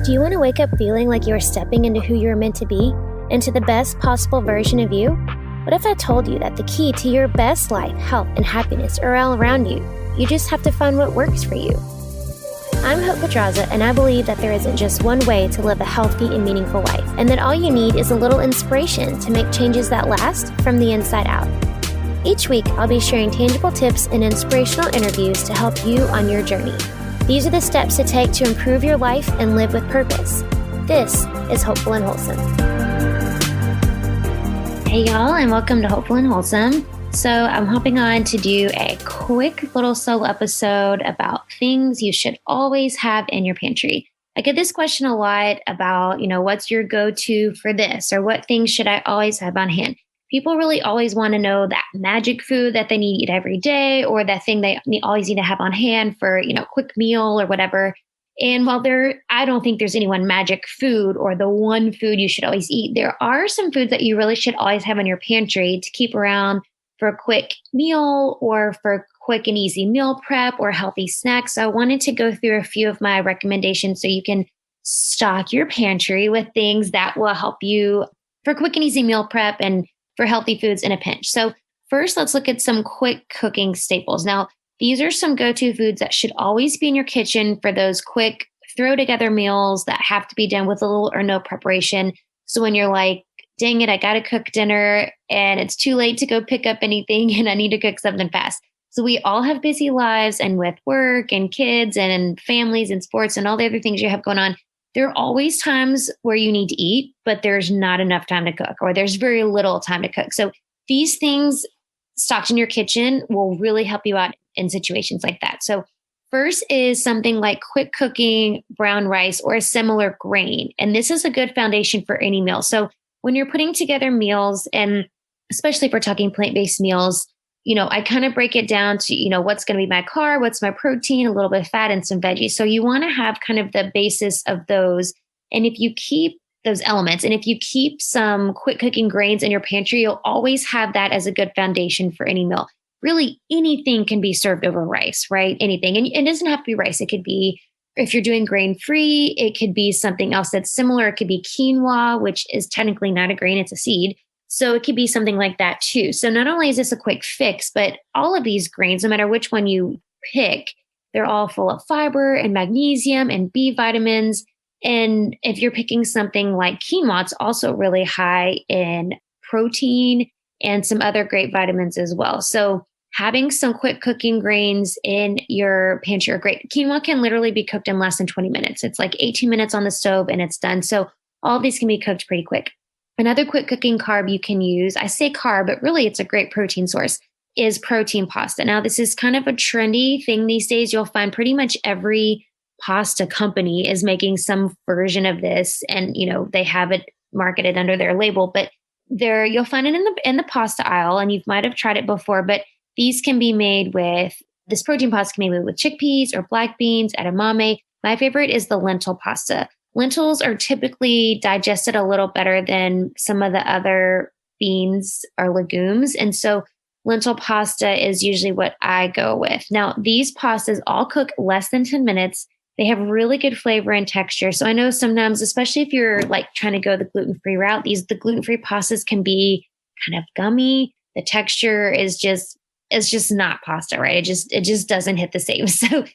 Do you want to wake up feeling like you are stepping into who you are meant to be, into the best possible version of you? What if I told you that the key to your best life, health, and happiness are all around you? You just have to find what works for you. I'm Hope Pedraza, and I believe that there isn't just one way to live a healthy and meaningful life, and that all you need is a little inspiration to make changes that last from the inside out. Each week, I'll be sharing tangible tips and inspirational interviews to help you on your journey. These are the steps to take to improve your life and live with purpose. This is Hopeful and Wholesome. Hey y'all, and welcome to Hopeful and Wholesome. So I'm hopping on to do a quick little solo episode about things you should always have in your pantry. I get this question a lot about, what's your go-to for this, or what things should I always have on hand? People really always want to know that magic food that they need to eat every day, or that thing they always need to have on hand for, quick meal or whatever. And while I don't think there's any one magic food or the one food you should always eat, there are some foods that you really should always have in your pantry to keep around for a quick meal or for quick and easy meal prep or healthy snacks. So I wanted to go through a few of my recommendations so you can stock your pantry with things that will help you for quick and easy meal prep and for healthy foods in a pinch. So first, let's look at some quick cooking staples. Now, these are some go-to foods that should always be in your kitchen for those quick throw together meals that have to be done with little or no preparation. So when you're like, dang it, I got to cook dinner and it's too late to go pick up anything and I need to cook something fast. So we all have busy lives, and with work and kids and families and sports and all the other things you have going on, there are always times where you need to eat, but there's not enough time to cook, or there's very little time to cook. So these things stocked in your kitchen will really help you out in situations like that. So first is something like quick cooking brown rice or a similar grain. And this is a good foundation for any meal. So when you're putting together meals, and especially if we're talking plant-based meals, I kind of break it down to, what's going to be my carb, what's my protein, a little bit of fat, and some veggies. So you want to have kind of the basis of those. And if you keep those elements, and if you keep some quick cooking grains in your pantry, you'll always have that as a good foundation for any meal. Really, anything can be served over rice, right? Anything. And it doesn't have to be rice. It could be, if you're doing grain-free, it could be something else that's similar. It could be quinoa, which is technically not a grain, it's a seed. So it could be something like that too. So not only is this a quick fix, but all of these grains, no matter which one you pick, they're all full of fiber and magnesium and B vitamins. And if you're picking something like quinoa, it's also really high in protein and some other great vitamins as well. So having some quick cooking grains in your pantry are great. Quinoa can literally be cooked in less than 20 minutes. It's like 18 minutes on the stove and it's done. So all of these can be cooked pretty quick. Another quick cooking carb you can use, I say carb, but really it's a great protein source, is protein pasta. Now, this is kind of a trendy thing these days. You'll find pretty much every pasta company is making some version of this, and they have it marketed under their label, but you'll find it in the pasta aisle, and you might have tried it before, but these can be made with, this protein pasta can be made with chickpeas or black beans, edamame. My favorite is the lentil pasta. Lentils are typically digested a little better than some of the other beans or legumes. And so lentil pasta is usually what I go with. Now, these pastas all cook less than 10 minutes. They have really good flavor and texture. So I know sometimes, especially if you're like trying to go the gluten-free route, the gluten-free pastas can be kind of gummy. The texture is just not pasta, right? It just doesn't hit the same. So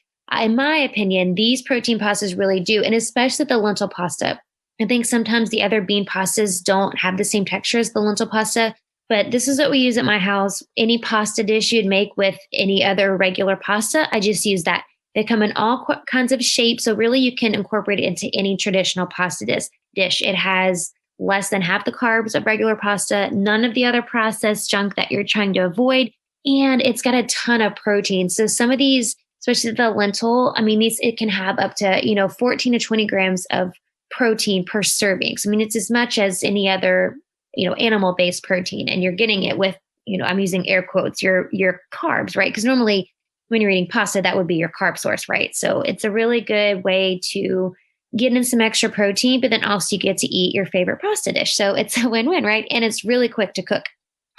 in my opinion, these protein pastas really do, and especially the lentil pasta. I think sometimes the other bean pastas don't have the same texture as the lentil pasta, but this is what we use at my house. Any pasta dish you'd make with any other regular pasta, I just use that. They come in all kinds of shapes, so really you can incorporate it into any traditional pasta dish. It has less than half the carbs of regular pasta, none of the other processed junk that you're trying to avoid, and it's got a ton of protein. So some of these, especially the lentil, it can have up to, 14 to 20 grams of protein per serving. So, it's as much as any other, animal-based protein, and you're getting it with, I'm using air quotes, your carbs, right? Because normally when you're eating pasta, that would be your carb source, right? So it's a really good way to get in some extra protein, but then also you get to eat your favorite pasta dish. So it's a win-win, right? And it's really quick to cook.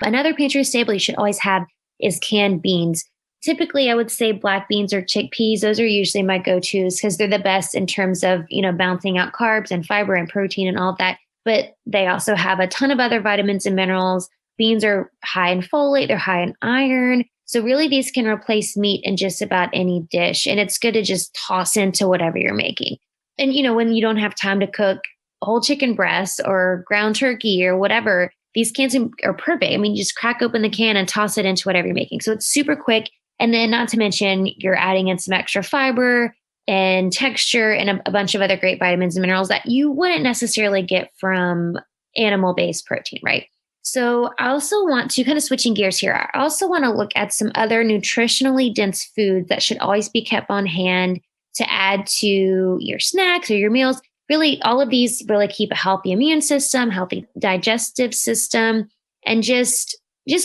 Another pantry staple you should always have is canned beans. typically I would say black beans or chickpeas. Those are usually my go-tos because they're the best in terms of, balancing out carbs and fiber and protein and all of that. But they also have a ton of other vitamins and minerals. Beans are high in folate, they're high in iron. So really these can replace meat in just about any dish. And it's good to just toss into whatever you're making. And, when you don't have time to cook whole chicken breasts or ground turkey or whatever, these cans are perfect. I mean, you just crack open the can and toss it into whatever you're making. So it's super quick. And then not to mention, you're adding in some extra fiber and texture and a bunch of other great vitamins and minerals that you wouldn't necessarily get from animal-based protein, right? So I also want to kind of switching gears here. I also want to look at some other nutritionally dense foods that should always be kept on hand to add to your snacks or your meals. Really, all of these really keep a healthy immune system, healthy digestive system, and just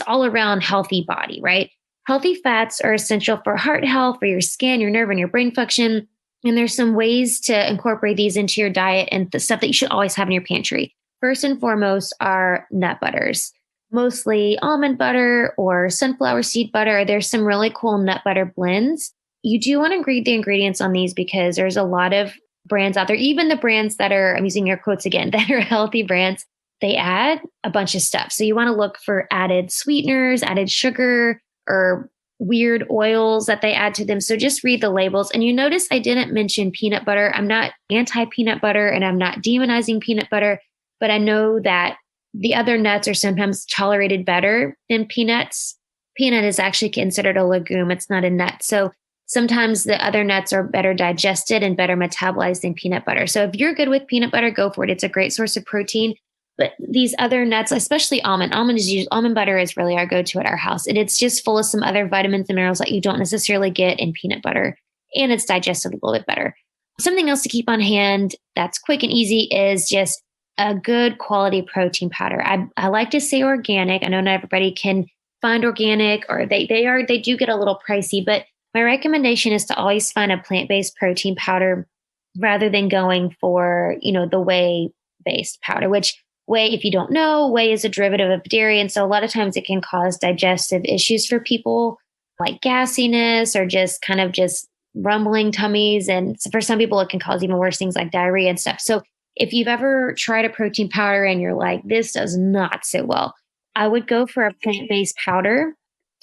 all around healthy body, right? Healthy fats are essential for heart health, for your skin, your nerve, and your brain function. And there's some ways to incorporate these into your diet and the stuff that you should always have in your pantry. First and foremost are nut butters, mostly almond butter or sunflower seed butter. There's some really cool nut butter blends. You do want to read the ingredients on these because there's a lot of brands out there, even the brands that are, I'm using air quotes again, that are healthy brands, they add a bunch of stuff. So you want to look for added sweeteners, added sugar, or weird oils that they add to them. So just read the labels. And you notice I didn't mention peanut butter. I'm not anti-peanut butter and I'm not demonizing peanut butter, but I know that the other nuts are sometimes tolerated better than peanuts. Peanut is actually considered a legume. It's not a nut. So sometimes the other nuts are better digested and better metabolized than peanut butter. So if you're good with peanut butter, go for it. It's a great source of protein. But these other nuts, especially almond butter is really our go-to at our house. And it's just full of some other vitamins and minerals that you don't necessarily get in peanut butter. And it's digested a little bit better. Something else to keep on hand that's quick and easy is just a good quality protein powder. I like to say organic. I know not everybody can find organic, or they do get a little pricey, but my recommendation is to always find a plant-based protein powder rather than going for, the whey-based powder, which whey, if you don't know, whey is a derivative of dairy. And so a lot of times it can cause digestive issues for people like gassiness or just rumbling tummies. And for some people, it can cause even worse things like diarrhea and stuff. So if you've ever tried a protein powder and you're like, this does not sit well, I would go for a plant-based powder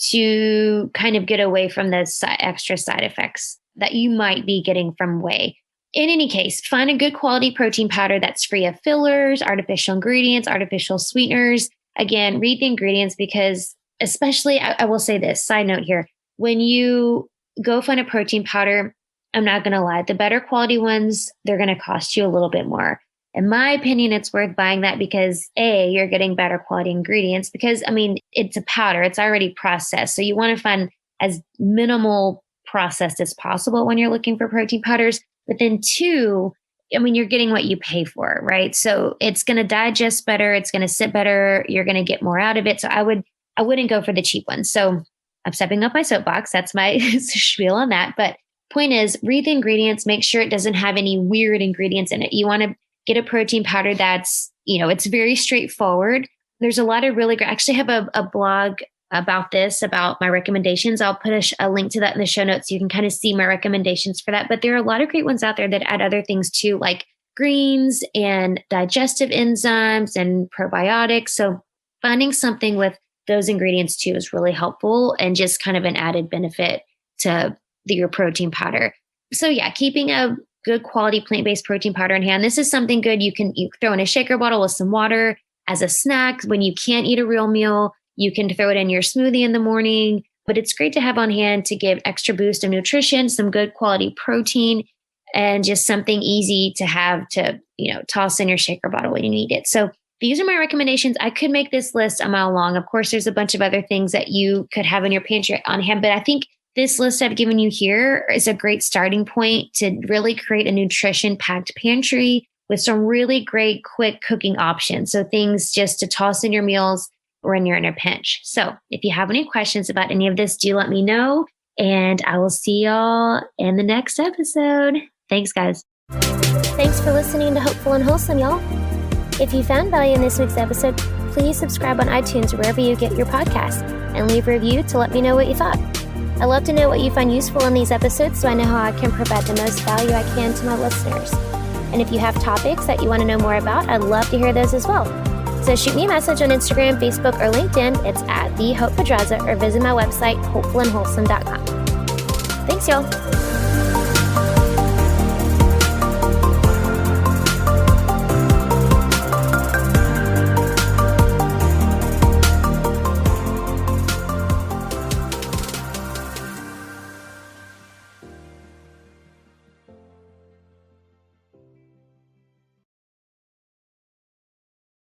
to kind of get away from the extra side effects that you might be getting from whey. In any case, find a good quality protein powder that's free of fillers, artificial ingredients, artificial sweeteners. Again, read the ingredients because especially, I will say this, side note here, when you go find a protein powder, I'm not going to lie, the better quality ones, they're going to cost you a little bit more. In my opinion, it's worth buying that because A, you're getting better quality ingredients because, it's a powder, it's already processed. So you want to find as minimal processed as possible when you're looking for protein powders. But then two, you're getting what you pay for, right? So it's going to digest better. It's going to sit better. You're going to get more out of it. So I wouldn't go for the cheap ones. So I'm stepping up my soapbox. That's my spiel on that. But point is, read the ingredients, make sure it doesn't have any weird ingredients in it. You want to get a protein powder that's, it's very straightforward. There's a lot of really great, I actually have a blog about this, about my recommendations. I'll put a link to that in the show notes so you can kind of see my recommendations for that. But there are a lot of great ones out there that add other things too, like greens and digestive enzymes and probiotics. So finding something with those ingredients too is really helpful and just kind of an added benefit to your protein powder. So yeah, keeping a good quality plant-based protein powder in hand. This is something good you can throw in a shaker bottle with some water as a snack when you can't eat a real meal. You can throw it in your smoothie in the morning, but it's great to have on hand to give extra boost of nutrition, some good quality protein, and just something easy to have to, toss in your shaker bottle when you need it. So these are my recommendations. I could make this list a mile long. Of course, there's a bunch of other things that you could have in your pantry on hand, but I think this list I've given you here is a great starting point to really create a nutrition-packed pantry with some really great quick cooking options. So things just to toss in your meals when you're in a pinch. So if you have any questions about any of this, do let me know. And I will see y'all in the next episode. Thanks, guys. Thanks for listening to Hopeful and Wholesome, y'all. If you found value in this week's episode, please subscribe on iTunes or wherever you get your podcasts and leave a review to let me know what you thought. I love to know what you find useful in these episodes so I know how I can provide the most value I can to my listeners. And if you have topics that you want to know more about, I'd love to hear those as well. So shoot me a message on Instagram, Facebook, or LinkedIn. It's at the Hope Pedraza, or visit my website, hopefulandwholesome.com. Thanks, y'all.